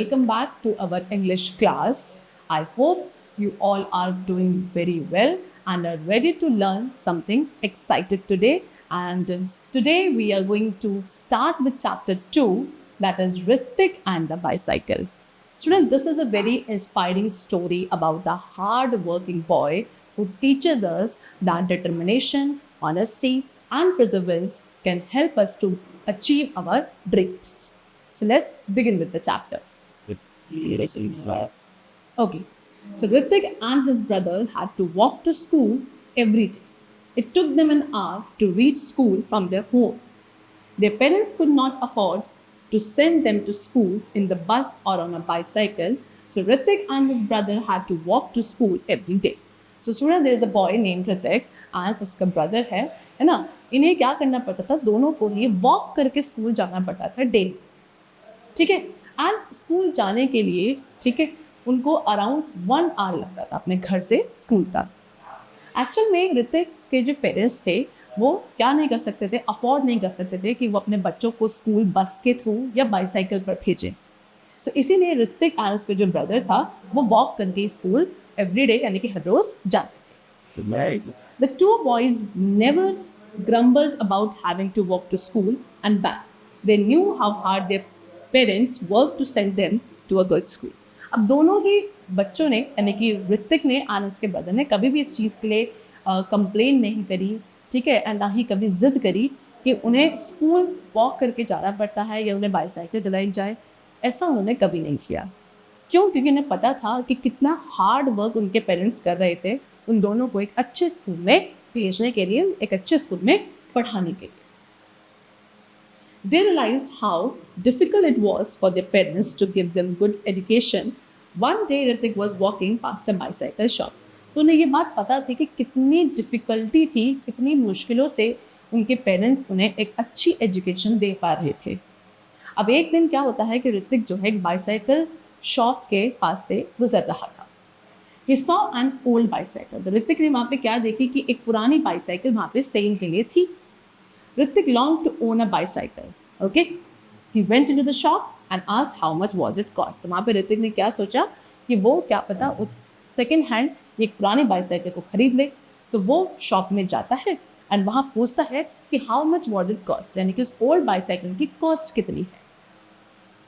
welcome back to our English class. I hope you all are doing very well and are ready to learn something excited today. And today we are going to start with chapter 2, that is Ritik and the bicycle. Students, this is a very inspiring story about a hard-working boy who teaches us that determination, honesty, and perseverance can help us to achieve our dreams. So let's begin with the chapter. Okay, so Ritik and his brother had to walk to school every day. It took them an hour to reach school from their home. Their parents could not afford to send them to school in the bus or on a bicycle, so Ritik and his brother had to walk to school every day. So student, there is a boy named Ritik and उसका brother है ना, इन्हें क्या करना पड़ता था, दोनों को ही वॉक करके स्कूल जाना पड़ता था डेली, ठीक है। एंड स्कूल जाने के लिए, ठीक है, उनको अराउंड 1 आवर लगता था अपने घर से स्कूल तक। एक्चुअल में ऋतिक के जो पेरेंट्स थे वो क्या नहीं कर सकते थे, अफोर्ड नहीं कर सकते थे कि वो अपने बच्चों को स्कूल बस के थ्रू या बाईसाइकिल पर भेजें। सो इसीलिए ऋतिक और उसके जो ब्रदर था वो वॉक करके स्कूल एवरी डे यानी कि हर रोज जाते थे। The two boys never grumbled about having to walk to school and back. They knew how hard their parents worked to send them to a good school. अब दोनों ही बच्चों ने यानी कि ऋतिक ने और उसके ब्रदर ने कभी भी इस चीज़ के लिए कंप्लेन नहीं करी, ठीक है, एंड ना ही कभी जिद करी कि उन्हें स्कूल वॉक करके जाना पड़ता है या उन्हें बाईसाइकिल दिलाई जाए। ऐसा उन्होंने कभी नहीं किया। क्यों? क्योंकि उन्हें पता था कि कितना हार्ड वर्क उनके पेरेंट्स कर रहे थे उन दोनों को एक अच्छे स्कूल में भेजने के लिए, एक अच्छे स्कूल में पढ़ाने के लिए। They realized how difficult it was for their parents to give them good education. One day Ritik was walking past a bicycle shop. तो उन्हें ये बात पता थी कि कितनी डिफ़िकल्टी थी, कितनी मुश्किलों से उनके पेरेंट्स उन्हें एक अच्छी एजुकेशन दे पा रहे थे। अब एक दिन क्या होता है कि ऋतिक जो है एक बाईसाइकिल शॉप के पास से गुजर रहा था। He saw an old bicycle. तो ऋतिक ने वहाँ पे क्या देखी कि एक पुरानी बाईसाइकिल वहाँ पे सेल के लिए थी। Hrithik longed to own a bicycle. Okay? He went into the shop and asked how much was it cost. तो वहाँ पे ऋतिक ने क्या सोचा कि वो क्या पता उस सेकेंड हैंड एक पुरानी बाईसाइकिल को खरीद ले। तो वो शॉप में जाता है एंड वहाँ पूछता है कि how much was it cost, यानी कि उस ओल्ड बाईसाइकिल की कॉस्ट कितनी है।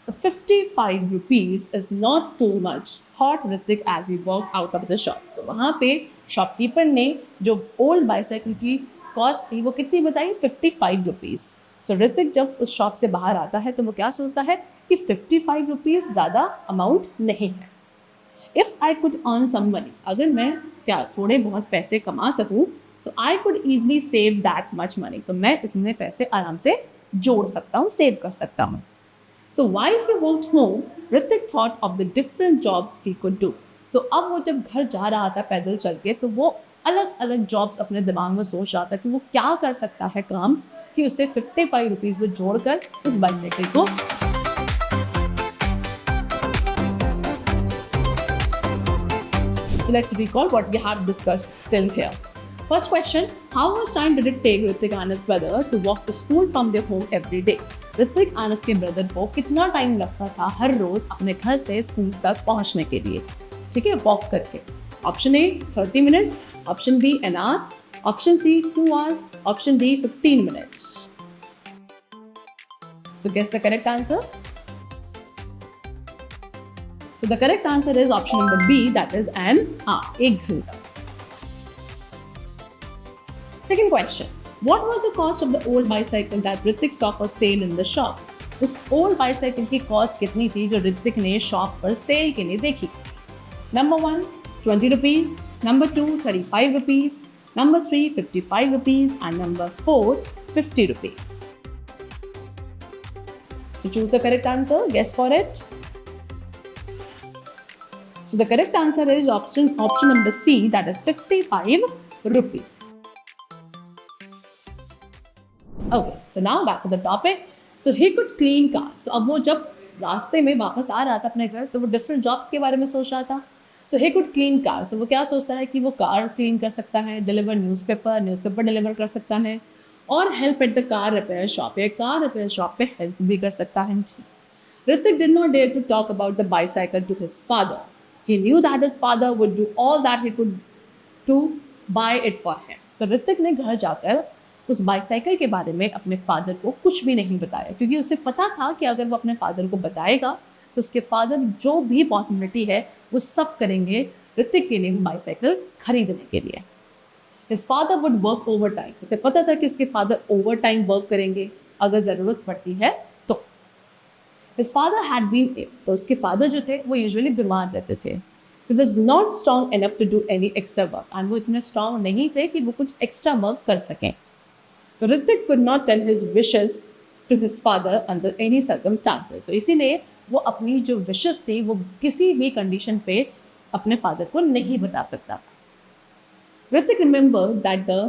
So 55 rupees is not too much, thought Ritik as he walked out of the shop. तो वहाँ पे शॉपकीपर ने जो ओल्ड बाईसाइकिल की कॉस्ट थी वो कितनी बताई, 55 रुपीज़। सो ऋतिक जब उस शॉप से बाहर आता है तो वो क्या सोचता है कि 55 रुपीज़ ज़्यादा अमाउंट नहीं है। If I could earn some money, अगर मैं क्या थोड़े बहुत पैसे कमा सकूँ, so I could easily save that much money, तो मैं इतने पैसे आराम से जोड़ सकता हूँ, सेव कर सकता हूँ। So while he walked home, Ritik thought of the different jobs he could do. So अब वो जब घर जा रहा था पैदल चल के तो वो अलग अलग जॉब्स अपने दिमाग में सोच रहा था कि वो क्या कर सकता है काम कि उसे 55 रुपीज़ में जोड़कर उस बाईसाइकिल को। So let's recall what we have discussed till here. First question, how much time did it take Ritik and his brother to walk to school from their home every day? Hrithik और उसके brother को कितना time लगता था हर रोज अपने घर से school तक पहुंचने के लिए, ठीक है, वॉक करके। Option A 30 minutes, option B an hour, option C 2 hours, option D 15 minutes. So guess the correct answer. So the correct answer is option number B, that is an hour, 1 घंटा। Second question, what was the cost of the old bicycle that Ritik saw for sale in the shop? उस old bicycle की cost कितनी थी जो ऋतिक ने shop पर cell के लिए देखी? Number 1 20 rupees, number 2 35 rupees, number 3 55 rupees and number 4 50 rupees. So choose the correct answer, guess for it. So the correct answer is option number C, that is 55 rupees. Okay, so now back to the topic. So he could clean cars. So अब वो जब रास्ते में वापस आ रहा था अपने घर तो वो डिफरेंट जॉब्स के बारे में सोच रहा था। So he could clean cars. तो वो क्या सोचता है कि वो कार क्लीन कर सकता है, डिलीवर न्यूज़पेपर डिलीवर कर सकता है, और help at the car repair shop, या कार रिपेयर शॉप पे हेल्प भी कर सकता है। Ritik did not dare to talk about the bicycle to his father. He knew that his father would do all that he could to buy it for him. तो ऋतिक ने घर जाकर उस बाईसाइकिल के बारे में अपने फादर को कुछ भी नहीं बताया, क्योंकि उसे पता था कि अगर वो अपने फादर को बताएगा तो उसके फादर जो भी पॉसिबिलिटी है वो सब करेंगे ऋतिक के लिए बाईसाइकिल खरीदने के लिए. His father would work overtime. उसे पता था कि उसके फादर ओवर टाइम वर्क करेंगे अगर ज़रूरत पड़ती है तो. His father had been ill. तो उसके फादर जो थे वो यूजुअली बीमार रहते थे. He was not strong enough to do any extra work. And वो इतने strong नहीं थे कि वो कुछ extra work कर सकें. तो Ritik could not tell his wishes to his father under any circumstances. तो इसीलिए वो अपनी जो wishes थी वो किसी भी condition पे अपने father को नहीं बता सकता. Ritik remembered that the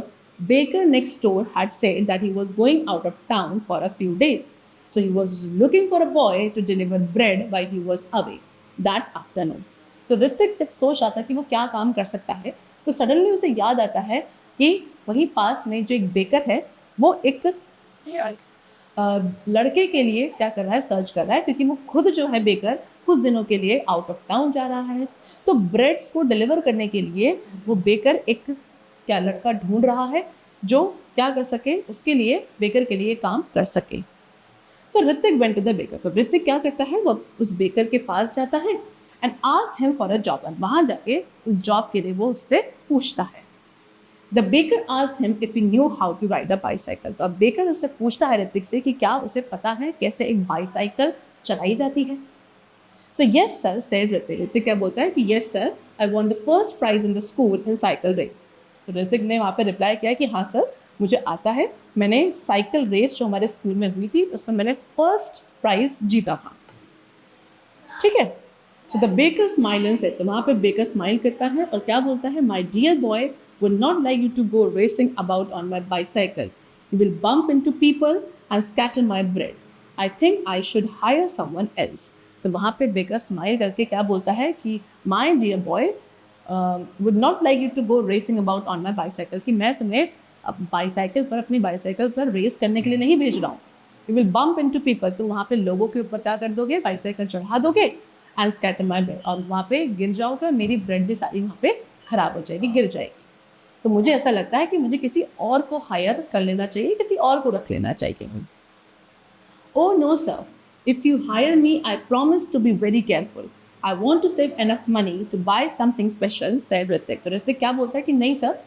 baker next door had said that he was going out of town for a few days. So he was looking for a boy to deliver bread while he was away that afternoon. तो ऋतिक जब सोच रहा था कि वो क्या काम कर सकता है तो सडनली उसे याद आता है कि वहीं पास में जो एक बेकर है वो एक लड़के के लिए क्या कर रहा है, सर्च कर रहा है, क्योंकि वो खुद जो है बेकर कुछ दिनों के लिए आउट ऑफ टाउन जा रहा है. तो ब्रेड्स को डिलीवर करने के लिए वो बेकर एक क्या लड़का ढूंढ रहा है जो क्या कर सके, उसके लिए बेकर के लिए काम कर सके. So Hrithik went to the baker. तो ऋतिक क्या करता है, वो उस बेकर के पास जाता है and asked him for a job. And वहाँ जाके उस जॉब के लिए वो उससे पूछता है. The baker asked him if he knew how to ride a bicycle. तो अब बेकर उससे पूछता है ऋतिक से कि क्या उसे पता है कैसे एक बाईसाइकिल चलाई जाती है. So yes sir said Hrithik. Hrithik क्या बोलता है कि yes sir, I won the first prize in the school in cycle race. तो ऋतिक ने वहाँ पर रिप्लाई किया कि हाँ सर मुझे आता है, मैंने साइकिल रेस जो हमारे स्कूल में हुई थी उसमें मैंने फर्स्ट प्राइज जीता था. ठीक है. So the baker smile and said. तो वहाँ पे बेकर स्माइल करता है और क्या बोलता है, my dear boy would not like you to go racing about on my bicycle. You will bump into people and scatter my bread. I think I should hire someone else. तो वहाँ पे baker smile करके क्या बोलता है कि my dear boy would not like you to go racing about on my bicycle. कि मैं तुम्हें बाईसाइकिल पर अपनी बाईसाइकिल पर रेस करने के लिए नहीं भेज रहा हूँ. You will bump into people. तो वहाँ पे लोगों के ऊपर क्या कर दोगे, बाईसाइकिल चढ़ा दोगे and scatter my bread. और वहाँ पे गिर जाओगे, मेरी ब्रेड भी सारी वहाँ पे खराब हो जाएगी, गिर जाएगी. तो मुझे ऐसा लगता है कि मुझे किसी और को हायर कर लेना चाहिए, किसी और को रख लेना चाहिए. Oh no sir, if you hire me I promise to be very careful. I want to save enough money to buy something special said Hrithik. तो ऋतिक क्या बोलता है कि नहीं सर,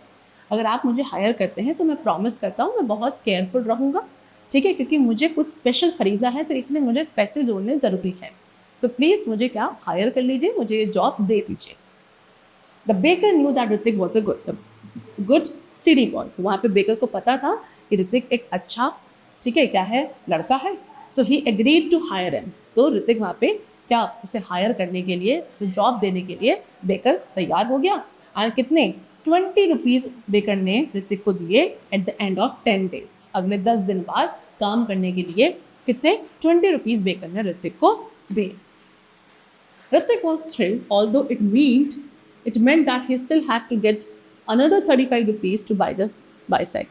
अगर आप मुझे हायर करते हैं तो मैं प्रॉमिस करता हूँ मैं बहुत केयरफुल रहूँगा, ठीक है, क्योंकि मुझे कुछ स्पेशल ख़रीदना है तो इसलिए मुझे पैसे जोड़ने ज़रूरी है. तो प्लीज़ मुझे क्या हायर कर लीजिए, मुझे ये जॉब दे दीजिए. The baker knew that Hrithik was a good study boy. तो वहाँ पे बेकर को पता था कि ऋतिक एक अच्छा, ठीक है, क्या है, लड़का है. सो ही एग्रीड टू हायर हिम. तो ऋतिक वहाँ पे क्या उसे हायर करने के लिए, उसे जॉब देने के लिए बेकर तैयार हो गया. और कितने 20 रुपीज़ बेकर ने ऋतिक को दिए at the end of 10 days. अगले 10 दिन बाद काम करने के लिए कितने 20 रुपीज़ बेकर ने ऋतिक को दिए. Hrithik was thrilled although it meant that he still had to get another 35 rupees to buy the bicycle.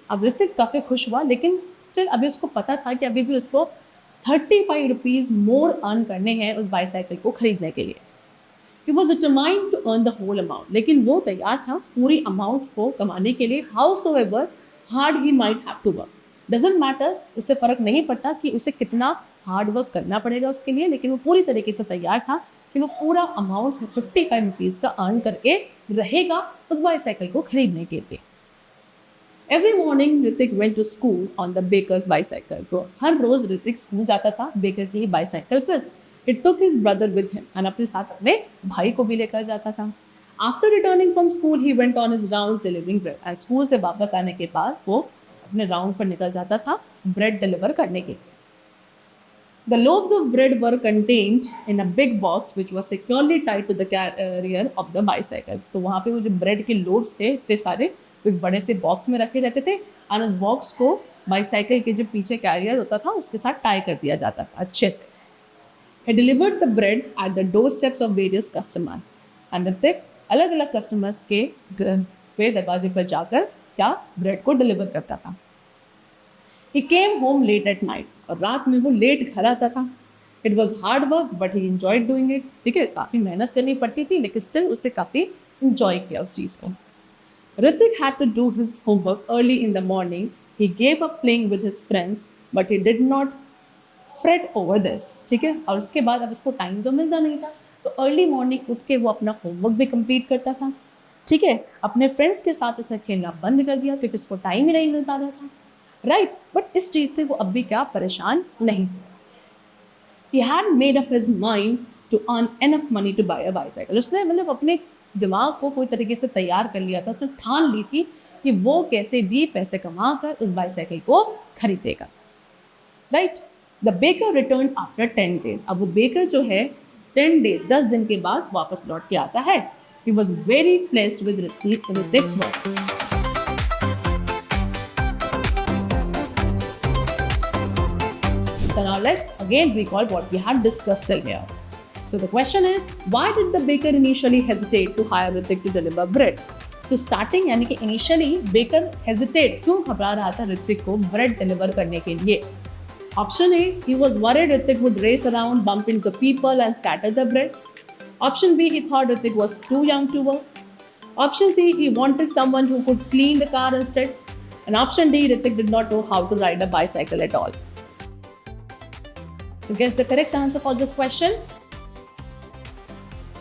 अब ऋतिक काफ़ी खुश हुआ, लेकिन स्टिल अभी उसको पता था कि अभी भी उसको 35 रुपीज़ मोर अर्न करने हैं उस बाईसाइकिल को खरीदने के लिए. He was determined to earn the whole amount. लेकिन वो तैयार था पूरी अमाउंट को कमाने के लिए. howsoever hard he might have to work. Doesn't matter, इससे फ़र्क नहीं पड़ता कि उसे कितना हार्ड वर्क करना पड़ेगा उसके लिए, लेकिन वो पूरी तरीके से तैयार था कि वो पूरा अमाउंट 55 रुपीज़ का अर्न करके रहेगा उस बाईसाइकिल को खरीदने के लिए. Every morning Hrithik went to school on the baker's bicycle. तो हर रोज़ ऋतिक स्कूल जाता था बेकर की बाईसाइकिल पर. It took his brother with him. And अपने साथ अपने भाई को भी लेकर जाता था. After returning from school he went on his rounds delivering bread. And school से वापस आने के बाद वो अपने राउंड पर निकल जाता था ब्रेड डिलीवर करने के लिए. The loaves of bread were contained in a big box which was securely tied to the rear of the bicycle. तो वहाँ पे वो जो ब्रेड के लोव्स थे इतने सारे एक बड़े से बॉक्स में रखे रहते थे और उस बॉक्स को बाईसाइकिल के जो पीछे कैरियर होता था उसके साथ टाई कर दिया जाता था अच्छे से. He delivered the bread at the doorsteps of various customers. and Hrithik अलग अलग कस्टमर्स के घर पे दरवाजे पर जाकर क्या ब्रेड को डिलीवर करता था. He came home late at night. और रात में वो लेट घर आता था. It was hard work but he enjoyed doing it. ठीक है, काफ़ी मेहनत करनी पड़ती थी लेकिन स्टिल उससे काफ़ी इंजॉय किया उस चीज़ को। Ritik had to do his homework early in the morning. He gave up playing with his friends, but he did not fret over this. ठीक है, और उसके बाद अब उसको टाइम तो मिलता नहीं था, तो अर्ली मॉर्निंग उठ के वो अपना होमवर्क भी कंप्लीट करता था। ठीक है, अपने फ्रेंड्स के साथ उसने खेलना बंद कर दिया क्योंकि उसको टाइम ही नहीं मिल पा रहा था। राइट, बट इस चीज़ से वो अब भी क्या परेशान नहीं था। He had made up his mind to earn enough money to buy a bicycle. उसने मतलब अपने दिमाग को कोई तरीके से तैयार कर लिया था, उसने ठान ली थी कि वो कैसे भी पैसे कमा कर उस बाईसाइकिल को खरीदेगा। Right, the baker return after 10 days। अब वो बेकर जो है 10 days 10 दिन के बाद वापस लौट के आता है। He was very pleased with Ritik's work. So now let's again recall what we had discussed till here. So the question is, why did the baker initially hesitate to hire Ritik to deliver bread? तो starting यानी कि initially baker hesitate क्यों घबरा रहा था ऋतिक को bread deliver करने के लिए? Option A, he was worried Ritik would race around, bump into people and scatter the bread. Option B, he thought Ritik was too young to work. Option C, he wanted someone who could clean the car instead. And option D, Ritik did not know how to ride a bicycle at all. So guess the correct answer for this question.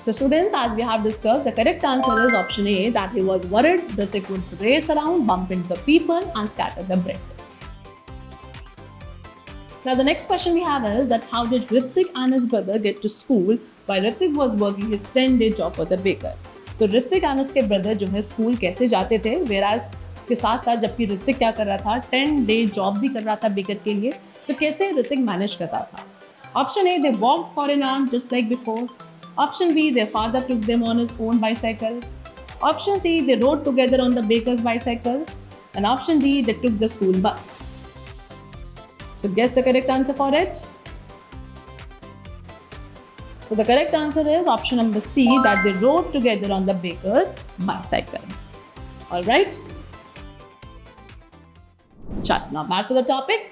So students, as we have discussed, the correct answer is option A, that he was worried Ritik would race around, bump into the people and scatter the bread. Now the next question we have is that how did Ritik and his brother get to school while Ritik was working his 10-day job for the baker? तो ऋतिक और उसके brother जो है school कैसे जाते थे, वेराज इसके साथ साथ जबकि ऋतिक क्या कर रहा था, 10-day जॉब भी कर रहा था बेकर के लिए, तो कैसे ऋतिक मैनेज करता था? Option A, they walked for an hour just like before. Option B, their father took them on his own bicycle. Option C, they rode together on the baker's bicycle. And option D, they took the school bus. So guess the correct answer for it. So the correct answer is option number C, that they rode together on the baker's bicycle. Alright. Now back to the topic.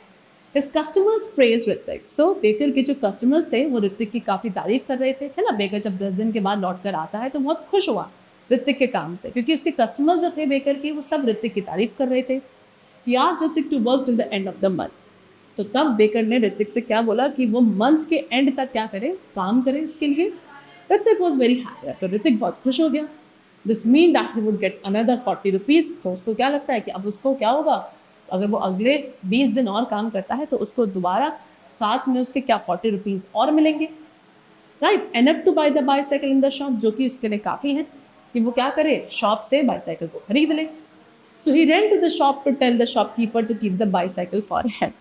His customers praised Ritik. So baker के जो customers थे वो ऋतिक की काफ़ी तारीफ कर रहे थे, है ना। बेकर जब 10 दिन के बाद लौट कर आता है तो बहुत खुश हुआ ऋतिक के काम से, क्योंकि उसके कस्टमर्स जो थे बेकर के वो सब ऋतिक की तारीफ कर रहे थे. He asked Ritik to work till the end of the month. तो तब बेकर ने ऋतिक से क्या बोला कि वो मंथ के एंड तक क्या करे, काम करे इसके लिए. Hrithik was very happy. तो ऋतिक बहुत खुश हो गया. This mean that he would get another 40 rupees. तो उसको क्या लगता है कि अब उसको क्या होगा, अगर वो अगले 20 दिन और काम करता है तो उसको दोबारा साथ में उसके क्या 40 रुपीज़ और मिलेंगे. Right, enough to buy the bicycle in the shop, जो कि उसके लिए काफ़ी है कि वो क्या करे, शॉप से बाईसाइकिल को खरीद ले. So he ran to the shop to tell the shopkeeper to keep the bicycle for him.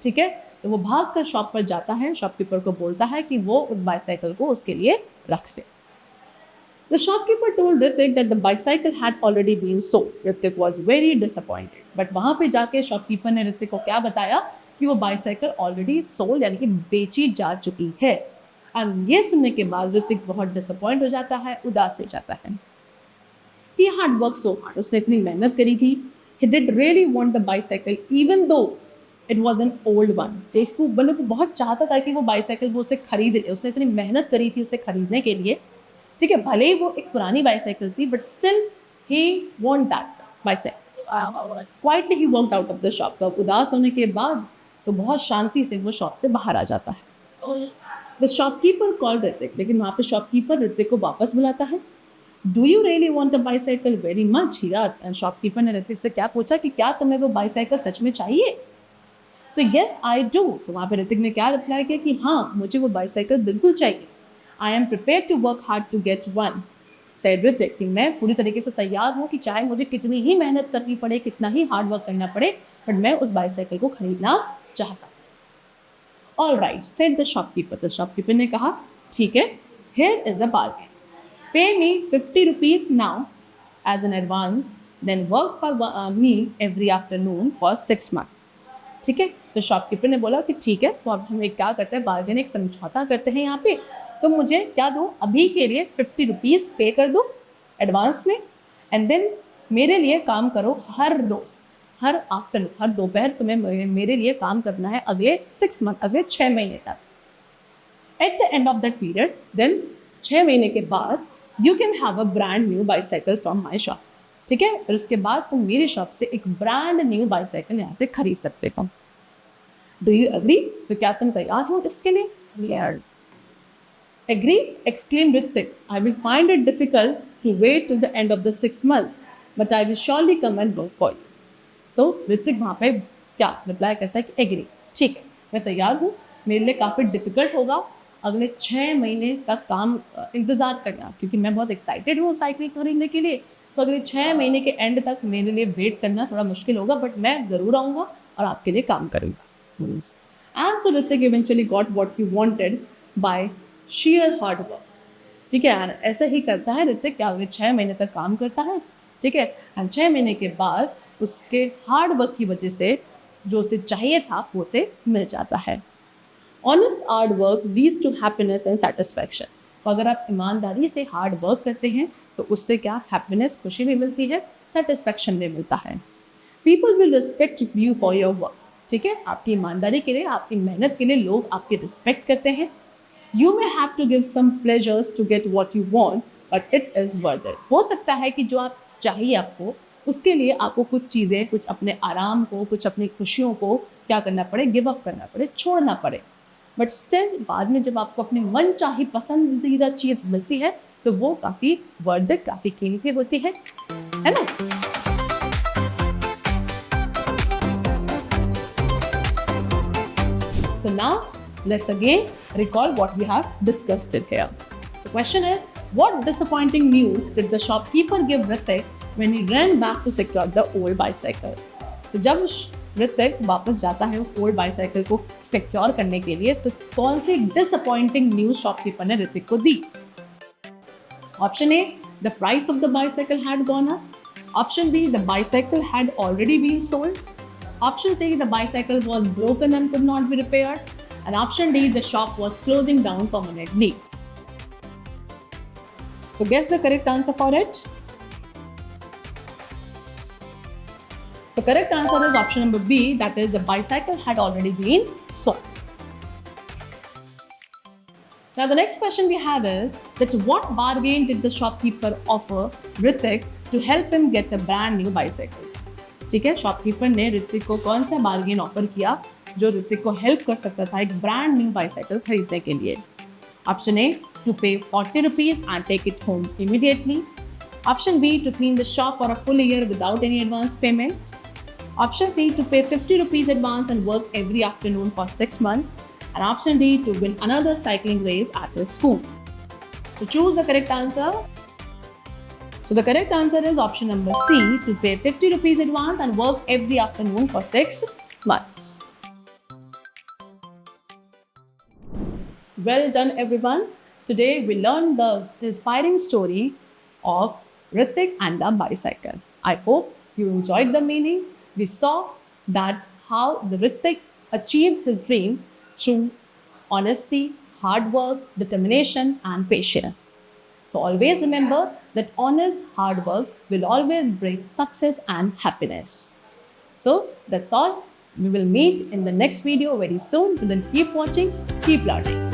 ठीक है, तो वो भाग कर शॉप पर जाता है, शॉपकीपर को बोलता है कि वो उस बाईसाइकिल को उसके लिए रख दे. The shopkeeper told Ritik that the bicycle had already been sold. Ritik was very disappointed. But वहाँ पे जाके शॉपकीपर ने ऋतिक को क्या बताया कि वो बाईसाइकिल ऑलरेडी सोल्ड यानी कि बेची जा चुकी है. और ये सुनने के बाद ऋतिक बहुत डिसअपॉइंट हो जाता है, उदास हो जाता है. He had worked so hard. उसने इतनी मेहनत करी थी. He did really want the bicycle even though it was an old one. तो इसको मतलब वो बहुत चाहता था कि वो बाईसाइकिल वो उसे खरीद ले. उसने इतनी मेहनत करी थी उसे खरीदने के लिए. ठीक है, भले ही वो एक पुरानी बाईसाइकिल थी, but still he want that bicycle. Quietly he walked out of the shop. तो उदास होने के बाद तो बहुत शांति से वो शॉप से बाहर आ जाता है. The shopkeeper called Hrithik. लेकिन वहाँ पे शॉपकीपर ऋतिक को वापस बुलाता है. Do you really want a bicycle very much, he asked. And shopkeeper ने ऋतिक से क्या पूछा कि क्या तुम्हें वो बाईसाइकिल सच में चाहिए. So yes I do. तो वहाँ पे ऋतिक ने क्या रिप्लाई किया कि हाँ, मुझे वो बाईसाइकिल बिल्कुल चाहिए. I am prepared to work hard to get one, said Ritik. कि मैं पूरी तरीके से तैयार हूँ कि चाहे मुझे कितनी ही मेहनत करनी पड़े, कितना ही हार्ड वर्क करना पड़े, बट मैं उस बाईसाइकिल को खरीदना चाहता हूँ. All right, said the shopkeeper. तो शॉपकीपर ने कहा ठीक है, here is a bargain. Pay me 50 rupees now as an advance, then work for me every afternoon for 6 months. ठीक है, तो शॉपकीपर ने बोला कि ठीक है, तो अब हम एक क्या करते हैं, बार्गेन एक समझौता करते हैं यहाँ पे. तो मुझे क्या दो, अभी के लिए 50 रुपीज़ पे कर दो एडवांस में, एंड देन मेरे लिए काम करो हर रोज़, हर आफ्टरनून, हर दोपहर तुम्हें मेरे लिए काम करना है अगले 6 मंथ, अगले 6 महीने तक. At the end of that period, then 6 महीने के बाद you can have a brand new bicycle from my shop. ठीक है, और उसके बाद तुम मेरे शॉप से एक ब्रांड न्यू बाइसाइकिल यहाँ से खरीद सकते हो. Do you agree? तो क्या तुम तैयार हो इसके लिए? यार agree? Exclaim Hrithik. I will find it difficult to wait till the end of the 6 month, but I will surely come and work for you. तो ऋतिक वहाँ पे क्या रिप्लाई करता है कि एग्री, ठीक है मैं तैयार हूँ, मेरे लिए काफ़ी डिफिकल्ट होगा अगले 6 महीने का काम इंतज़ार करना, क्योंकि मैं बहुत एक्साइटेड हूँ साइकिल खरीदने के लिए. तो अगले 6 महीने के एंड तक मेरे लिए वेट करना थोड़ा मुश्किल होगा, बट मैं ज़रूर आऊँगा और आपके लिए काम करूँगा. And so Hrithik eventually got what he wanted by sheer hard work. ठीक है, ऐसा ही करता है ऋतिक, क्या अगले 6 महीने तक काम करता है. ठीक है, एंड 6 महीने के बाद उसके हार्ड वर्क की वजह से जो उसे चाहिए था वो उसे मिल जाता है. Honest hard work leads to happiness and satisfaction. तो अगर आप ईमानदारी से हार्ड वर्क करते हैं तो उससे क्या हैप्पीनेस, खुशी भी मिलती है, सेटिस्फैक्शन भी मिलता है. People will respect you for your work. ठीक है, आपकी ईमानदारी के लिए, आपकी मेहनत के लिए लोग आपकी रिस्पेक्ट करते हैं. You may have to give some pleasures to get what you want, but it is worth it. हो सकता है कि जो आप चाहिए आपको, उसके लिए आपको कुछ चीज़ें, कुछ अपने आराम को, कुछ अपनी खुशियों को क्या करना पड़े, गिव अप करना पड़े, छोड़ना पड़े. बट स्टिल बाद में जब आपको अपनी मन चाही पसंदीदा चीज़ मिलती है तो वो काफ़ी वर्थ इट, काफ़ी कीमती होती है ना. So now let's again recall what we have discussed it here. So question is, what disappointing news did the shopkeeper give Hrithik when he ran back to secure the old bicycle? तो जब ऋतिक वापस जाता है उस old bicycle को secure करने के लिए, तो कौन सी डिसअपॉइंटिंग न्यूज शॉपकीपर ने ऋतिक को दी? Option A, the price of the bicycle had gone up. Option B, the bicycle had already been sold. Option C, the bicycle was broken and could not be repaired. And option D, the shop was closing down permanently. So guess the correct answer for it. The correct answer is option number B, that is the bicycle had already been sold. Now the next question we have is that what bargain did the shopkeeper offer Hrithik to help him get a brand new bicycle? ठीक है, shopkeeper ने ऋतिक को कौन सा bargain offer किया जो ऋतिक को help कर सकता था एक ब्रांड न्यू बाइसाइकिल खरीदने के लिए? ऑप्शन ए, टू पे 40 rupees and take it home immediately. Option B, to clean the shop for a full year without any advance payment. Option C, to pay 50 rupees advance and work every afternoon for 6 months. And option D, to win another cycling race at his school. So choose the correct answer. So the correct answer is option number C, to pay 50 rupees advance and work every afternoon for 6 months. Well done everyone. Today we learned the inspiring story of Hrithik and the bicycle. I hope you enjoyed the meaning. We saw that how the Hrithik achieved his dream through honesty, hard work, determination, and patience. So always remember that honest hard work will always bring success and happiness. So that's all. We will meet in the next video very soon. So then keep watching, keep learning.